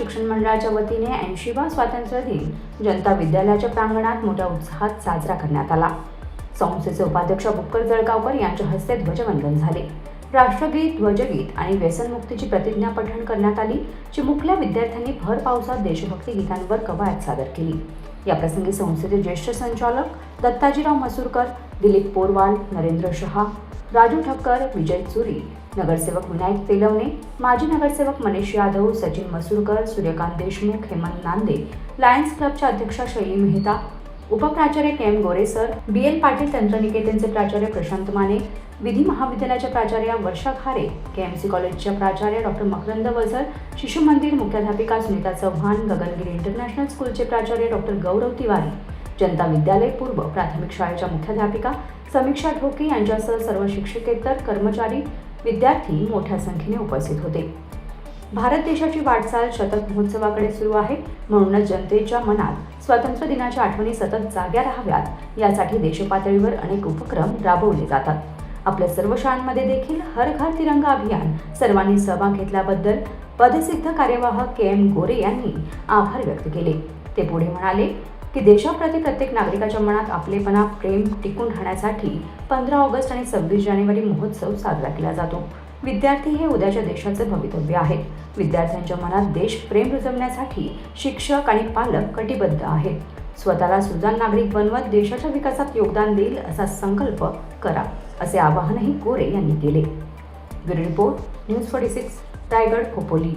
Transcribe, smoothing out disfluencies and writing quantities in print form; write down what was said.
शिक्षण मंडळाच्या वतीने 80वा स्वातंत्र्य दिन जनता विद्यालयाच्या प्रांगणात मोठ्या उत्साहात साजरा करण्यात आला। संस्थेचे उपाध्यक्ष बुक्कर जळगावकर यांच्या हस्ते ध्वजवंदन झाले। राष्ट्रगीत, ध्वजगीत आणि व्यसनमुक्तीची प्रतिज्ञा पठण करण्यात आली। चिमुकल्या विद्यार्थ्यांनी भर पावसात देशभक्ती गीतांवर कवायत सादर केली। या प्रसंगी संस्थेचे ज्येष्ठ संचालक दत्ताजीराव मसूरकर, दिलीप पोरवाल, नरेंद्र शहा, राजू ठक्कर, विजय चुरी, नगरसेवक विनायक तेलवणे, माजी नगरसेवक मनीष यादव, सचिन मसूरकर, सूर्यकांत देशमुख, हेमंत नांदे, लायन्स क्लबच्या अध्यक्षा शैली मेहता, उपप्राचार्य के.एम. गोरे सर, बी.एल. पाटील तंत्रनिकेतनचे प्राचार्य प्रशांत माने, विधी महाविद्यालयाच्या प्राचार्या वर्षा खारे, के.एम.सी. कॉलेजच्या प्राचार्य डॉक्टर मकरंद वझर, शिशु मंदिर मुख्याध्यापिका सुनीता चव्हाण, गगनगिरी इंटरनॅशनल स्कूलचे प्राचार्य डॉक्टर गौरव तिवारी, जनता विद्यालय पूर्व प्राथमिक शाळेच्या मुख्याध्यापिका समीक्षा ढोके यांच्यासह सर्व शिक्षकेतर कर्मचारी, विद्यार्थी मोठ्या संख्येने उपस्थित होते। भारत देशाची वाटचाल शतक महोत्सवाकडे सुरू आहे, म्हणूनच जनतेच्या मनात स्वातंत्र्य दिनाच्या आठवणी सतत जाग्या राहाव्यात यासाठी देशपातळीवर अनेक उपक्रम राबवले जातात। आपल्या सर्व शाळांमध्ये देखील हर घर तिरंगा अभियान सर्वांनी सहभाग घेतल्याबद्दल पदसिद्ध कार्यवाह के.एम. गोरे यांनी आभार व्यक्त केले। ते पुढे म्हणाले की देशाप्रती प्रत्येक नागरिकाच्या मनात आपलेपणा, प्रेम टिकून राहण्यासाठी 15 ऑगस्ट आणि 26 जानेवारी महोत्सव साजरा केला जातो। विद्यार्थी हे उद्याच्या देशाचे भवितव्य आहेत। विद्यार्थ्यांच्या मनात देश प्रेम रुजवण्यासाठी शिक्षक आणि पालक कटिबद्ध आहेत। स्वतःला सुजाण नागरिक बनवत देशाच्या विकासात योगदान देईल असा संकल्प करा, असे आवाहनही गोरे यांनी केले। Bureau report, news 46, Raigad Khopoli.